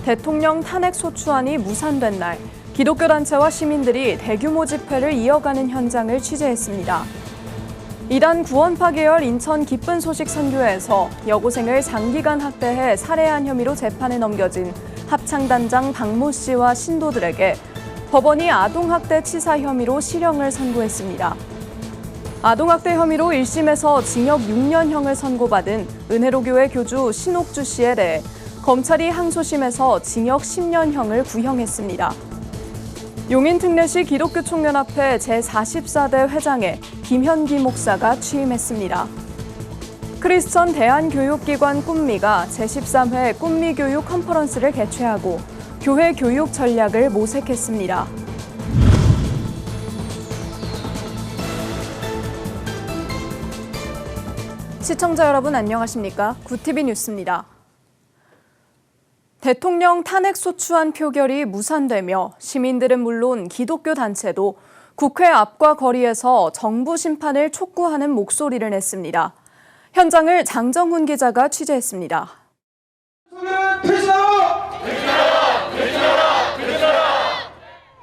대통령 탄핵 소추안이 무산된 날, 기독교 단체와 시민들이 대규모 집회를 이어가는 현장을 취재했습니다. 이단 구원파 계열 인천 기쁜 소식 선교회에서 여고생을 장기간 학대해 살해한 혐의로 재판에 넘겨진 합창단장 박모 씨와 신도들에게 법원이 아동학대 치사 혐의로 실형을 선고했습니다. 아동학대 혐의로 1심에서 징역 6년형을 선고받은 은혜로교회 교주 신옥주 씨에 대해 검찰이 항소심에서 징역 10년형을 구형했습니다. 용인특례시 기독교총연합회 제44대 회장에 김현기 목사가 취임했습니다. 크리스천 대한교육기관 꿈미가 제13회 꿈미교육 컨퍼런스를 개최하고 교회 교육 전략을 모색했습니다. 시청자 여러분 안녕하십니까? 구티비 뉴스입니다. 대통령 탄핵 소추안 표결이 무산되며 시민들은 물론 기독교 단체도 국회 앞과 거리에서 정부 심판을 촉구하는 목소리를 냈습니다. 현장을 장정훈 기자가 취재했습니다.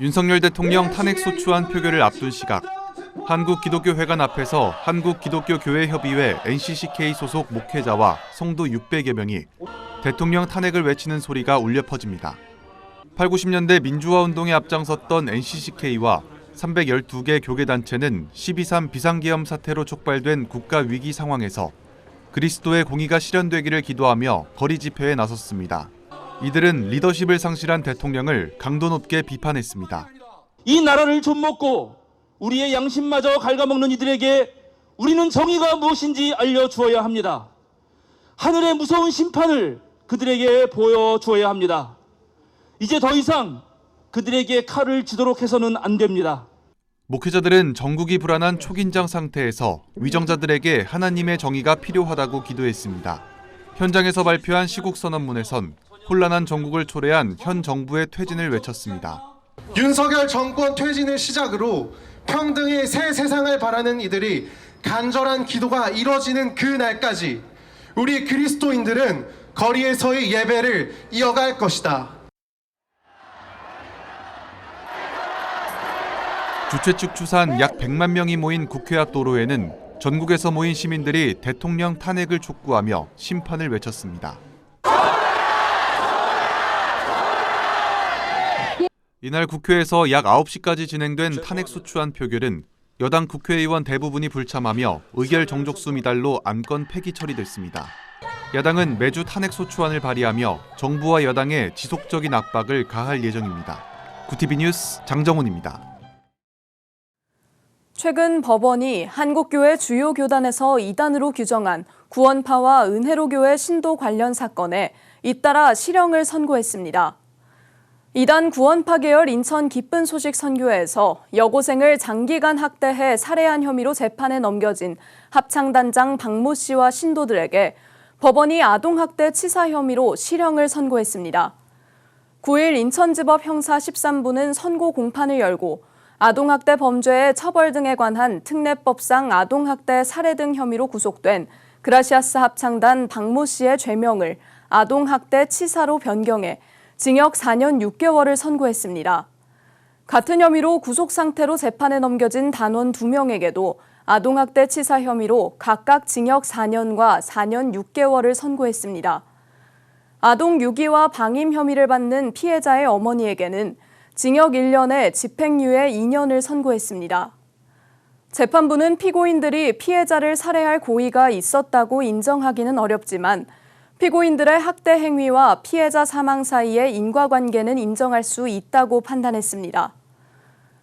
윤석열 대통령 탄핵 소추안 표결을 앞둔 시각, 한국기독교회관 앞에서 한국기독교교회협의회 NCCK 소속 목회자와 성도 600여 명이 대통령 탄핵을 외치는 소리가 울려 퍼집니다. 8, 90년대 민주화 운동에 앞장섰던 NCCK와 312개 교계단체는 12.3 비상계엄 사태로 촉발된 국가위기 상황에서 그리스도의 공의가 실현되기를 기도하며 거리 집회에 나섰습니다. 이들은 리더십을 상실한 대통령을 강도 높게 비판했습니다. 이 나라를 좀먹고 우리의 양심마저 갉아먹는 이들에게 우리는 정의가 무엇인지 알려주어야 합니다. 하늘의 무서운 심판을 그들에게 보여주어야 합니다. 이제 더 이상 그들에게 칼을 쥐도록 해서는 안 됩니다. 목회자들은 전국이 불안한 초긴장 상태에서 위정자들에게 하나님의 정의가 필요하다고 기도했습니다. 현장에서 발표한 시국선언문에선 혼란한 전국을 초래한 현 정부의 퇴진을 외쳤습니다. 윤석열 정권 퇴진을 시작으로 평등의 새 세상을 바라는 이들이 간절한 기도가 이뤄지는 그 날까지 우리 그리스도인들은 거리에서의 예배를 이어갈 것이다. 주최 측 추산 약 100만 명이 모인 국회 앞 도로에는 전국에서 모인 시민들이 대통령 탄핵을 촉구하며 심판을 외쳤습니다. 이날 국회에서 약 9시까지 진행된 탄핵 소추안 표결은 여당 국회의원 대부분이 불참하며 의결 정족수 미달로 안건 폐기 처리됐습니다. 야당은 매주 탄핵 소추안을 발의하며 정부와 여당의 지속적인 압박을 가할 예정입니다. 구티비 뉴스 장정훈입니다. 최근 법원이 한국교회 주요 교단에서 이단으로 규정한 구원파와 은혜로교회 신도 관련 사건에 잇따라 실형을 선고했습니다. 이단 구원파 계열 인천 기쁜 소식 선교회에서 여고생을 장기간 학대해 살해한 혐의로 재판에 넘겨진 합창단장 박모 씨와 신도들에게 법원이 아동학대 치사 혐의로 실형을 선고했습니다. 9일 인천지법 형사 13부는 선고 공판을 열고 아동학대 범죄의 처벌 등에 관한 특례법상 아동학대 살해 등 혐의로 구속된 그라시아스 합창단 박모 씨의 죄명을 아동학대 치사로 변경해 징역 4년 6개월을 선고했습니다. 같은 혐의로 구속 상태로 재판에 넘겨진 단원 2명에게도 아동학대 치사 혐의로 각각 징역 4년과 4년 6개월을 선고했습니다. 아동 유기와 방임 혐의를 받는 피해자의 어머니에게는 징역 1년에 집행유예 2년을 선고했습니다. 재판부는 피고인들이 피해자를 살해할 고의가 있었다고 인정하기는 어렵지만 피고인들의 학대 행위와 피해자 사망 사이의 인과관계는 인정할 수 있다고 판단했습니다.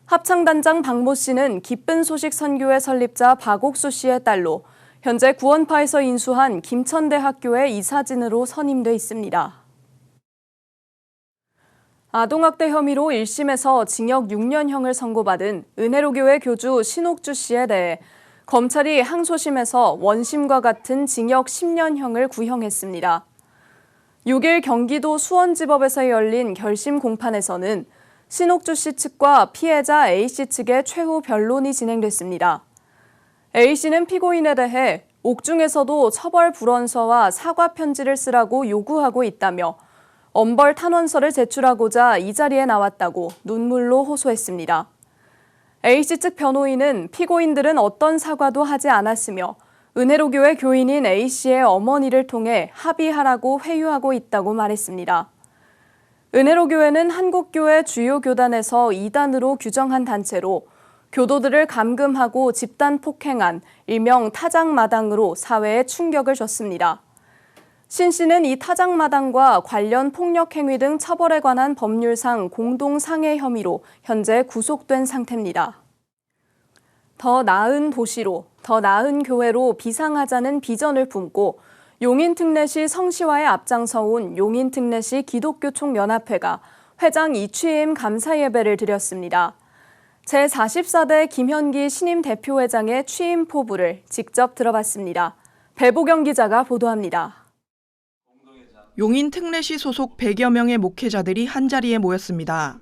합창단장 박모 씨는 기쁜 소식 선교회 설립자 박옥수 씨의 딸로 현재 구원파에서 인수한 김천대학교의 이사진으로 선임돼 있습니다. 아동학대 혐의로 1심에서 징역 6년형을 선고받은 은혜로교회 교주 신옥주 씨에 대해 검찰이 항소심에서 원심과 같은 징역 10년형을 구형했습니다. 6일 경기도 수원지법에서 열린 결심 공판에서는 신옥주 씨 측과 피해자 A씨 측의 최후 변론이 진행됐습니다. A씨는 피고인에 대해 옥중에서도 처벌 불원서와 사과 편지를 쓰라고 요구하고 있다며 엄벌 탄원서를 제출하고자 이 자리에 나왔다고 눈물로 호소했습니다. A씨 측 변호인은 피고인들은 어떤 사과도 하지 않았으며 은혜로교회 교인인 A씨의 어머니를 통해 합의하라고 회유하고 있다고 말했습니다. 은혜로교회는 한국교회 주요 교단에서 이단으로 규정한 단체로 교도들을 감금하고 집단 폭행한 일명 타작마당으로 사회에 충격을 줬습니다. 신 씨는 이 타작마당과 관련 폭력 행위 등 처벌에 관한 법률상 공동상해 혐의로 현재 구속된 상태입니다. 더 나은 도시로, 더 나은 교회로 비상하자는 비전을 품고 용인특례시 성시화에 앞장서온 용인특례시 기독교총연합회가 회장 이취임 감사 예배를 드렸습니다. 제44대 김현기 신임 대표회장의 취임 포부를 직접 들어봤습니다. 배보경 기자가 보도합니다. 용인특례시 소속 100여 명의 목회자들이 한자리에 모였습니다.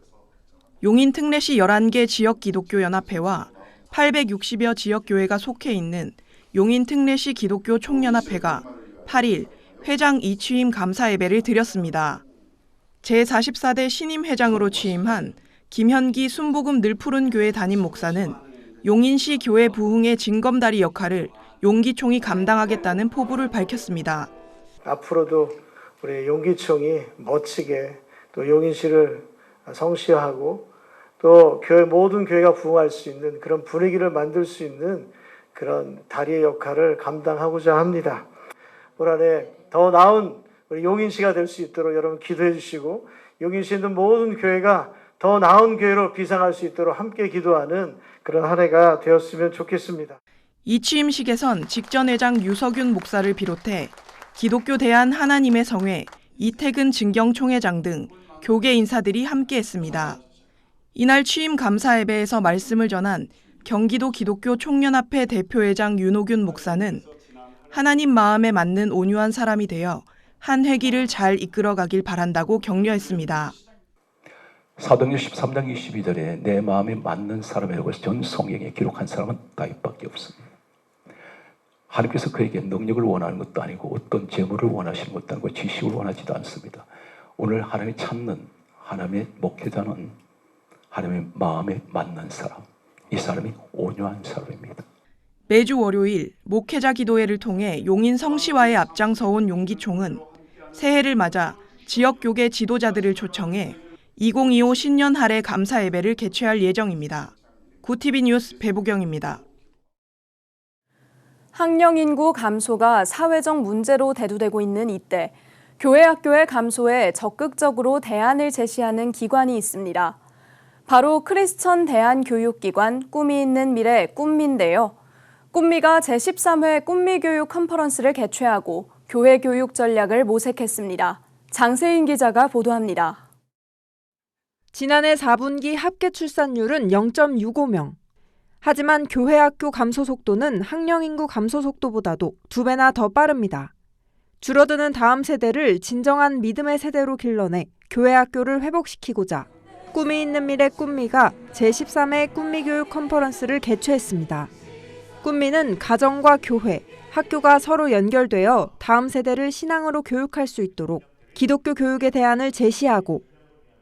용인특례시 11개 지역 기독교 연합회와 860여 지역교회가 속해 있는 용인특례시 기독교 총연합회가 8일 회장 이취임 감사 예배를 드렸습니다. 제44대 신임 회장으로 취임한 김현기 순복음 늘푸른 교회 담임 목사는 용인시 교회 부흥의 징검다리 역할을 용기총이 감당하겠다는 포부를 밝혔습니다. 앞으로도 우리 용기총이 멋지게 또 용인시를 성시화하고 또 교회 모든 교회가 부흥할 수 있는 그런 분위기를 만들 수 있는 그런 다리의 역할을 감당하고자 합니다. 올 한해 더 나은 우리 용인시가 될 수 있도록 여러분 기도해 주시고 용인시에 있는 모든 교회가 더 나은 교회로 비상할 수 있도록 함께 기도하는 그런 한 해가 되었으면 좋겠습니다. 이 취임식에선 직전 회장 유석윤 목사를 비롯해 기독교 대한 하나님의 성회, 이태근 증경총회장 등 교계 인사들이 함께했습니다. 이날 취임 감사 예배에서 말씀을 전한 경기도 기독교 총연합회 대표회장 윤호균 목사는 하나님 마음에 맞는 온유한 사람이 되어 한 회기를 잘 이끌어가길 바란다고 격려했습니다. 사도행전 13장 22절에 내 마음에 맞는 사람이라고 해서 전 성경에 기록한 사람은 다윗밖에 없습니다. 하나님께서 그에게 능력을 원하는 것도 아니고 어떤 재물을 원하시는 것도 아니고 지식을 원하지도 않습니다. 오늘 하나님이 찾는 하나님의 목회자는 하나님의 마음에 맞는 사람, 이 사람이 온유한 사람입니다. 매주 월요일 목회자 기도회를 통해 용인 성시화에 앞장서온 용기총은 새해를 맞아 지역 교계 지도자들을 초청해 2025 신년 할애 감사 예배를 개최할 예정입니다. 구TV 뉴스 배보경입니다. 학령 인구 감소가 사회적 문제로 대두되고 있는 이때 교회 학교의 감소에 적극적으로 대안을 제시하는 기관이 있습니다. 바로 크리스천 대안교육기관 꿈이 있는 미래 꿈미인데요. 꿈미가 제13회 꿈미교육 컨퍼런스를 개최하고 교회 교육 전략을 모색했습니다. 장세인 기자가 보도합니다. 지난해 4분기 합계 출산율은 0.65명. 하지만 교회 학교 감소 속도는 학령 인구 감소 속도보다도 2배나 더 빠릅니다. 줄어드는 다음 세대를 진정한 믿음의 세대로 길러내 교회 학교를 회복시키고자 꿈이 있는 미래 꿈미가 제13회 꿈미교육 컨퍼런스를 개최했습니다. 꿈미는 가정과 교회, 학교가 서로 연결되어 다음 세대를 신앙으로 교육할 수 있도록 기독교 교육의 대안을 제시하고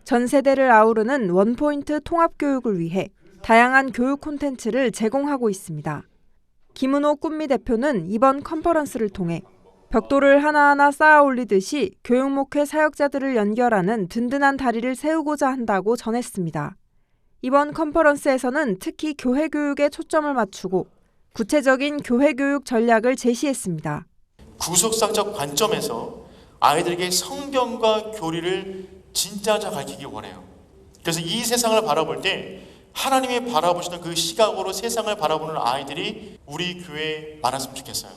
전 세대를 아우르는 원포인트 통합교육을 위해 다양한 교육 콘텐츠를 제공하고 있습니다. 김은호 꿈미 대표는 이번 컨퍼런스를 통해 벽돌을 하나하나 쌓아 올리듯이 교육 목회 사역자들을 연결하는 든든한 다리를 세우고자 한다고 전했습니다. 이번 컨퍼런스에서는 특히 교회 교육에 초점을 맞추고 구체적인 교회 교육 전략을 제시했습니다. 구속사적 관점에서 아이들에게 성경과 교리를 진짜 잘 가르치기 원해요. 그래서 이 세상을 바라볼 때 하나님이 바라보시는 그 시각으로 세상을 바라보는 아이들이 우리 교회에 많았으면 좋겠어요.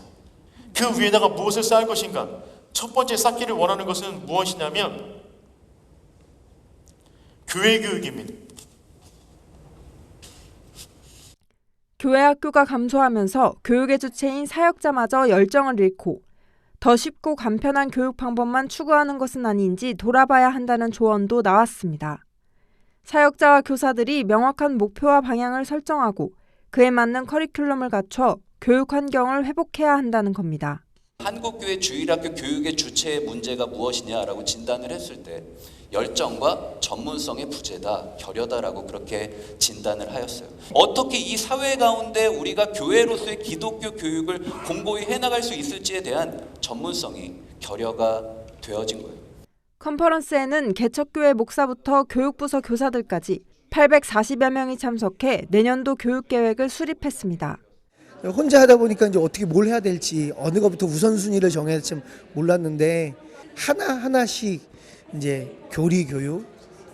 그 위에다가 무엇을 쌓을 것인가? 첫 번째 쌓기를 원하는 것은 무엇이냐면 교회 교육입니다. 교회 학교가 감소하면서 교육의 주체인 사역자마저 열정을 잃고 더 쉽고 간편한 교육 방법만 추구하는 것은 아닌지 돌아봐야 한다는 조언도 나왔습니다. 사역자와 교사들이 명확한 목표와 방향을 설정하고 그에 맞는 커리큘럼을 갖춰 교육 환경을 회복해야 한다는 겁니다. 한국교회 주일학교 교육의 주체의 문제가 무엇이냐라고 진단을 했을 때 열정과 전문성의 부재다, 결여다라고 그렇게 진단을 하였어요. 어떻게 이 사회 가운데 우리가 교회로서의 기독교 교육을 공고히 해나갈 수 있을지에 대한 전문성이 결여가 되어진 거예요. 컨퍼런스에는 개척교회 목사부터 교육부서 교사들까지 840여 명이 참석해 내년도 교육계획을 수립했습니다. 혼자 하다 보니까 이제 어떻게 뭘 해야 될지 어느 것부터 우선순위를 정해야 될지 몰랐는데 하나씩 이제 교리 교육,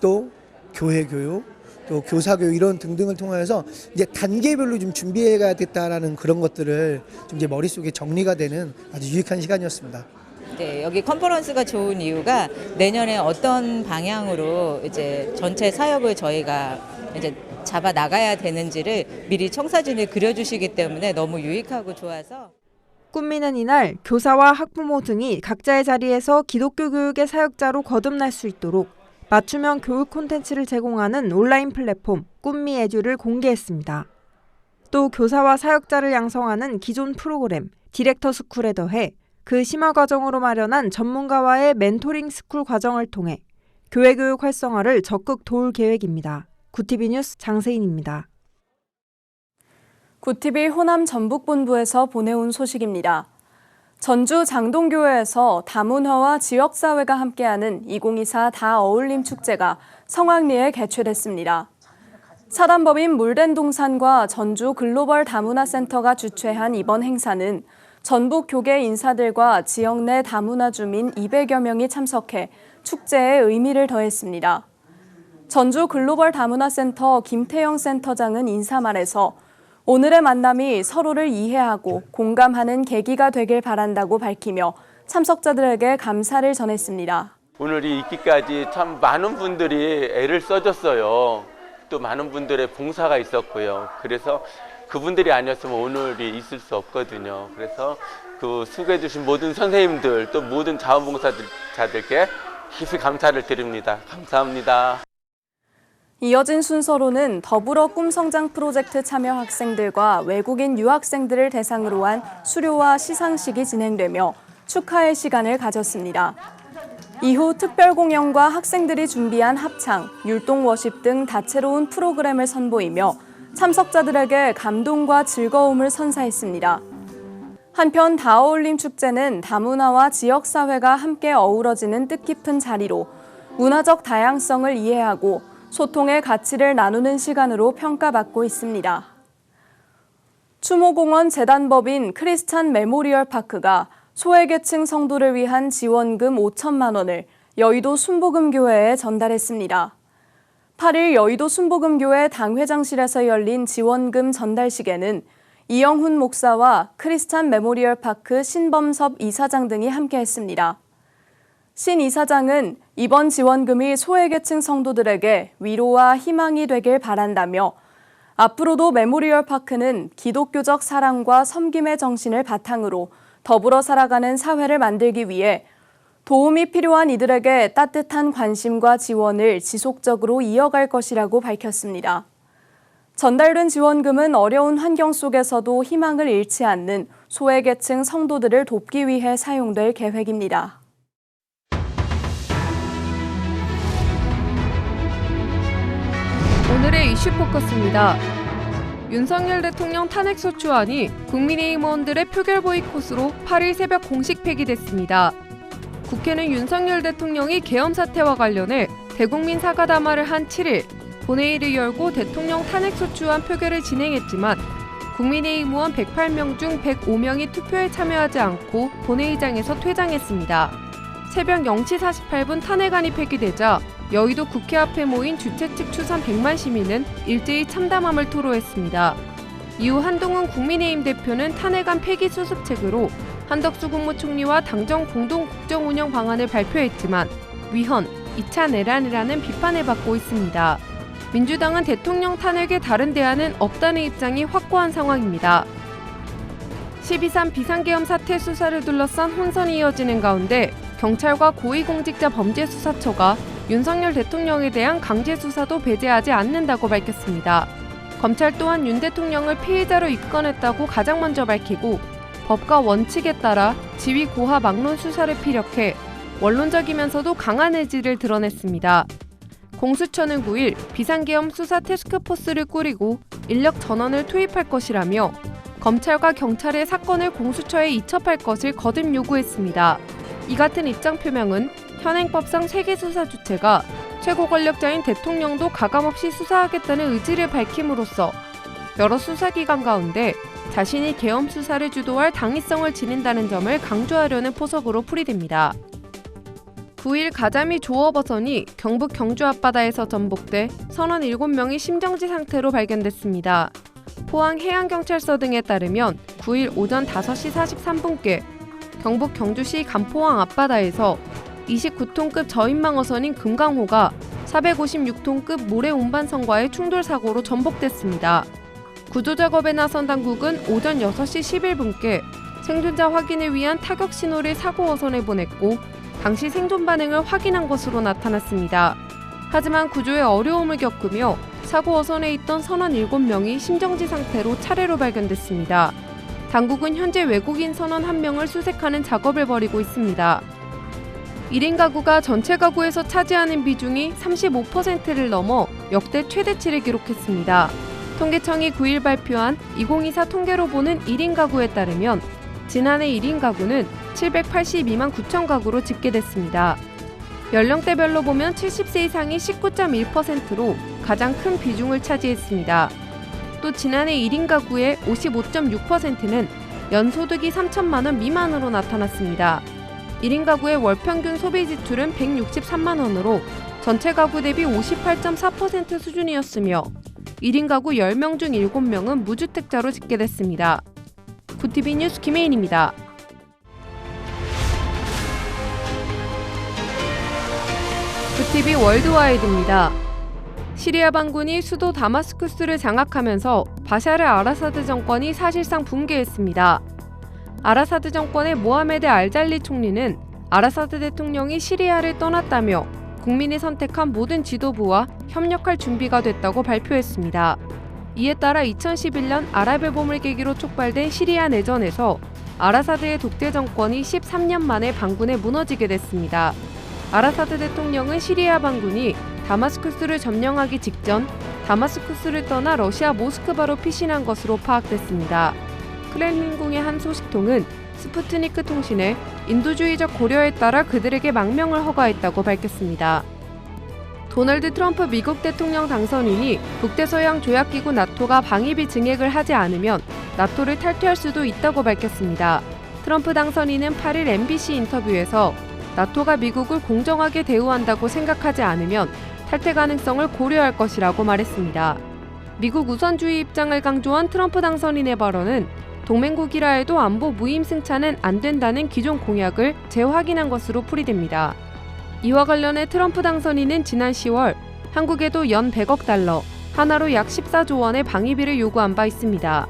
또 교회 교육, 또 교사 교육 이런 등등을 통해서 이제 단계별로 좀 준비해야겠다라는 그런 것들을 좀 이제 머릿속에 정리가 되는 아주 유익한 시간이었습니다. 네, 여기 컨퍼런스가 좋은 이유가 내년에 어떤 방향으로 이제 전체 사역을 저희가 이제 잡아 나가야 되는지를 미리 청사진을 그려주시기 때문에 너무 유익하고 좋아서. 꿈미는 이날 교사와 학부모 등이 각자의 자리에서 기독교 교육의 사역자로 거듭날 수 있도록 맞춤형 교육 콘텐츠를 제공하는 온라인 플랫폼 꿈미 에듀를 공개했습니다. 또 교사와 사역자를 양성하는 기존 프로그램 디렉터 스쿨에 더해 그 심화 과정으로 마련한 전문가와의 멘토링 스쿨 과정을 통해 교회 교육 활성화를 적극 도울 계획입니다. 구티비 뉴스 장세인입니다. 구티비 호남 전북본부에서 보내온 소식입니다. 전주 장동교회에서 다문화와 지역사회가 함께하는 2024 다어울림 축제가 성황리에 개최됐습니다. 사단법인 물된동산과 전주 글로벌 다문화센터가 주최한 이번 행사는 전북 교계 인사들과 지역 내 다문화 주민 200여 명이 참석해 축제에 의미를 더했습니다. 전주 글로벌 다문화센터 김태영 센터장은 인사말에서 오늘의 만남이 서로를 이해하고 공감하는 계기가 되길 바란다고 밝히며 참석자들에게 감사를 전했습니다. 오늘이 있기까지 참 많은 분들이 애를 써줬어요. 또 많은 분들의 봉사가 있었고요. 그래서 그분들이 아니었으면 오늘이 있을 수 없거든요. 그래서 그 수고해주신 모든 선생님들 또 모든 자원봉사자들께 깊이 감사를 드립니다. 감사합니다. 이어진 순서로는 더불어 꿈성장 프로젝트 참여 학생들과 외국인 유학생들을 대상으로 한 수료와 시상식이 진행되며 축하의 시간을 가졌습니다. 이후 특별 공연과 학생들이 준비한 합창, 율동 워십 등 다채로운 프로그램을 선보이며 참석자들에게 감동과 즐거움을 선사했습니다. 한편 다어울림 축제는 다문화와 지역사회가 함께 어우러지는 뜻깊은 자리로 문화적 다양성을 이해하고 소통의 가치를 나누는 시간으로 평가받고 있습니다. 추모공원 재단법인 크리스찬 메모리얼 파크가 소외계층 성도를 위한 지원금 5천만 원을 여의도 순복음교회에 전달했습니다. 8일 여의도 순복음교회 당회장실에서 열린 지원금 전달식에는 이영훈 목사와 크리스찬 메모리얼 파크 신범섭 이사장 등이 함께했습니다. 신 이사장은 이번 지원금이 소외계층 성도들에게 위로와 희망이 되길 바란다며 앞으로도 메모리얼 파크는 기독교적 사랑과 섬김의 정신을 바탕으로 더불어 살아가는 사회를 만들기 위해 도움이 필요한 이들에게 따뜻한 관심과 지원을 지속적으로 이어갈 것이라고 밝혔습니다. 전달된 지원금은 어려운 환경 속에서도 희망을 잃지 않는 소외계층 성도들을 돕기 위해 사용될 계획입니다. 오늘의 이슈 포커스입니다. 윤석열 대통령 탄핵소추안이 국민의힘 의원들의 표결 보이콧으로 8일 새벽 공식 폐기됐습니다. 국회는 윤석열 대통령이 계엄 사태와 관련해 대국민 사과담화를 한 7일 본회의를 열고 대통령 탄핵소추안 표결을 진행했지만 국민의힘 의원 108명 중 105명이 투표에 참여하지 않고 본회의장에서 퇴장했습니다. 새벽 0시 48분 탄핵안이 폐기되자 여의도 국회 앞에 모인 주최 측 추산 100만 시민은 일제히 참담함을 토로했습니다. 이후 한동훈 국민의힘 대표는 탄핵안 폐기 수습책으로 한덕수 국무총리와 당정 공동 국정 운영 방안을 발표했지만 위헌, 2차 내란이라는 비판을 받고 있습니다. 민주당은 대통령 탄핵에 다른 대안은 없다는 입장이 확고한 상황입니다. 12.3 비상계엄 사태 수사를 둘러싼 혼선이 이어지는 가운데 경찰과 고위공직자범죄수사처가 윤석열 대통령에 대한 강제 수사도 배제하지 않는다고 밝혔습니다. 검찰 또한 윤 대통령을 피의자로 입건했다고 가장 먼저 밝히고 법과 원칙에 따라 지위 고하 막론 수사를 피력해 원론적이면서도 강한 의지를 드러냈습니다. 공수처는 9일 비상계엄 수사 태스크포스를 꾸리고 인력 전원을 투입할 것이라며 검찰과 경찰의 사건을 공수처에 이첩할 것을 거듭 요구했습니다. 이 같은 입장 표명은 현행법상 세계 수사 주체가 최고 권력자인 대통령도 가감없이 수사하겠다는 의지를 밝힘으로써 여러 수사기관 가운데 자신이 계엄 수사를 주도할 당위성을 지닌다는 점을 강조하려는 포석으로 풀이됩니다. 9일 가자미 조업어선이 경북 경주 앞바다에서 전복돼 선원 7명이 심정지 상태로 발견됐습니다. 포항해양경찰서 등에 따르면 9일 오전 5시 43분께 경북 경주시 간포항 앞바다에서 29톤급 저인망어선인 금강호가 456톤급 모래 운반선과의 충돌 사고로 전복됐습니다. 구조작업에 나선 당국은 오전 6시 11분께 생존자 확인을 위한 타격 신호를 사고 어선에 보냈고 당시 생존 반응을 확인한 것으로 나타났습니다. 하지만 구조에 어려움을 겪으며 사고 어선에 있던 선원 7명이 심정지 상태로 차례로 발견됐습니다. 당국은 현재 외국인 선원 1명을 수색하는 작업을 벌이고 있습니다. 1인 가구가 전체 가구에서 차지하는 비중이 35%를 넘어 역대 최대치를 기록했습니다. 통계청이 9일 발표한 2024 통계로 보는 1인 가구에 따르면 지난해 1인 가구는 782만 9천 가구로 집계됐습니다. 연령대별로 보면 70세 이상이 19.1%로 가장 큰 비중을 차지했습니다. 또 지난해 1인 가구의 55.6%는 연소득이 3천만 원 미만으로 나타났습니다. 1인 가구의 월평균 소비 지출은 163만 원으로 전체 가구 대비 58.4% 수준이었으며 1인 가구 10명 중 7명은 무주택자로 집계됐습니다. 구티비 뉴스 김혜인입니다. 구티비 월드와이드입니다. 시리아 반군이 수도 다마스쿠스를 장악하면서 바샤르 아라사드 정권이 사실상 붕괴했습니다. 아라사드 정권의 모하메드 알잘리 총리는 아라사드 대통령이 시리아를 떠났다며 국민이 선택한 모든 지도부와 협력할 준비가 됐다고 발표했습니다. 이에 따라 2011년 아랍의 봄을 계기로 촉발된 시리아 내전에서 아라사드의 독재 정권이 13년 만에 반군에 무너지게 됐습니다. 아라사드 대통령은 시리아 반군이 다마스쿠스를 점령하기 직전 다마스쿠스를 떠나 러시아 모스크바로 피신한 것으로 파악됐습니다. 크렘린궁의 한 소식통은 스푸트니크 통신에 인도주의적 고려에 따라 그들에게 망명을 허가했다고 밝혔습니다. 도널드 트럼프 미국 대통령 당선인이 북대서양 조약기구 나토가 방위비 증액을 하지 않으면 나토를 탈퇴할 수도 있다고 밝혔습니다. 트럼프 당선인은 8일 MBC 인터뷰에서 나토가 미국을 공정하게 대우한다고 생각하지 않으면 탈퇴 가능성을 고려할 것이라고 말했습니다. 미국 우선주의 입장을 강조한 트럼프 당선인의 발언은 동맹국이라 해도 안보 무임 승차는 안 된다는 기존 공약을 재확인한 것으로 풀이됩니다. 이와 관련해 트럼프 당선인은 지난 10월 한국에도 연 100억 달러, 하나로 약 14조 원의 방위비를 요구한 바 있습니다.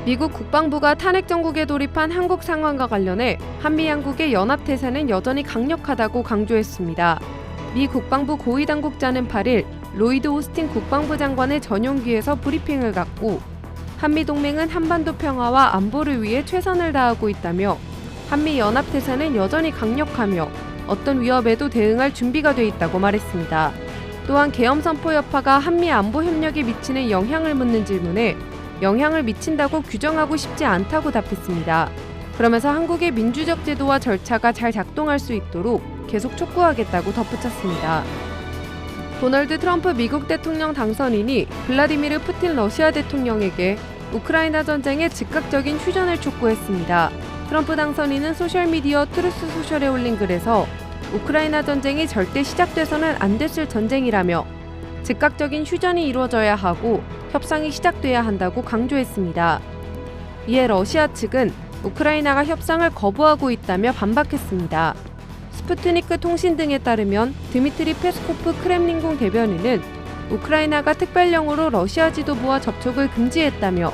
미국 국방부가 탄핵 정국에 돌입한 한국 상황과 관련해 한미 양국의 연합태세는 여전히 강력하다고 강조했습니다. 미 국방부 고위당국자는 8일 로이드 오스틴 국방부 장관의 전용기에서 브리핑을 갖고 한미동맹은 한반도 평화와 안보를 위해 최선을 다하고 있다며 한미 연합태세는 여전히 강력하며 어떤 위협에도 대응할 준비가 돼 있다고 말했습니다. 또한 계엄 선포 여파가 한미 안보 협력에 미치는 영향을 묻는 질문에 영향을 미친다고 규정하고 싶지 않다고 답했습니다. 그러면서 한국의 민주적 제도와 절차가 잘 작동할 수 있도록 계속 촉구하겠다고 덧붙였습니다. 도널드 트럼프 미국 대통령 당선인이 블라디미르 푸틴 러시아 대통령에게 우크라이나 전쟁의 즉각적인 휴전을 촉구했습니다. 트럼프 당선인은 소셜미디어 트루스 소셜에 올린 글에서 우크라이나 전쟁이 절대 시작돼서는 안 됐을 전쟁이라며 즉각적인 휴전이 이루어져야 하고 협상이 시작돼야 한다고 강조했습니다. 이에 러시아 측은 우크라이나가 협상을 거부하고 있다며 반박했습니다. 스푸트니크 통신 등에 따르면 드미트리 페스코프 크렘린궁 대변인은 우크라이나가 특별령으로 러시아 지도부와 접촉을 금지했다며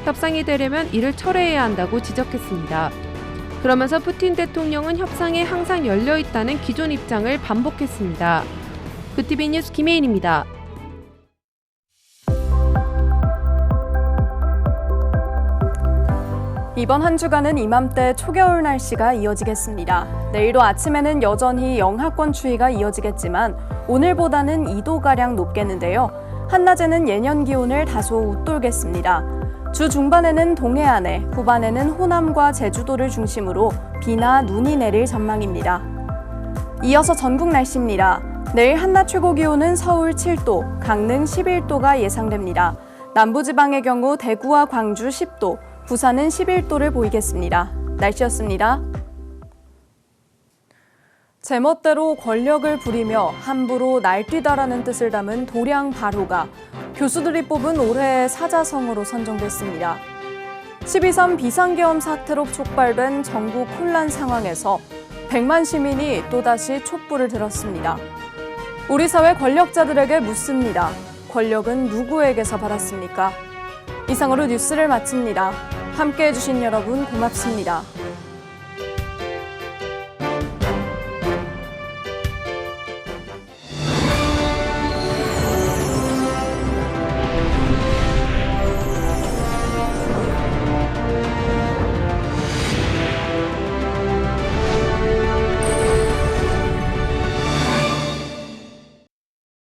협상이 되려면 이를 철회해야 한다고 지적했습니다. 그러면서 푸틴 대통령은 협상에 항상 열려 있다는 기존 입장을 반복했습니다. 구티비 뉴스 김혜인입니다. 이번 한 주간은 이맘때 초겨울 날씨가 이어지겠습니다. 내일도 아침에는 여전히 영하권 추위가 이어지겠지만 오늘보다는 2도가량 높겠는데요. 한낮에는 예년 기온을 다소 웃돌겠습니다. 주 중반에는 동해안에, 후반에는 호남과 제주도를 중심으로 비나 눈이 내릴 전망입니다. 이어서 전국 날씨입니다. 내일 한낮 최고 기온은 서울 7도, 강릉 11도가 예상됩니다. 남부지방의 경우 대구와 광주 10도, 부산은 11도를 보이겠습니다. 날씨였습니다. 제멋대로 권력을 부리며 함부로 날뛰다라는 뜻을 담은 도량 발호가 교수들이 뽑은 올해의 사자성어로 선정됐습니다. 12.3 비상계엄 사태로 촉발된 전국 혼란 상황에서 100만 시민이 또다시 촛불을 들었습니다. 우리 사회 권력자들에게 묻습니다. 권력은 누구에게서 받았습니까? 이상으로 뉴스를 마칩니다. 함께해 주신 여러분 고맙습니다.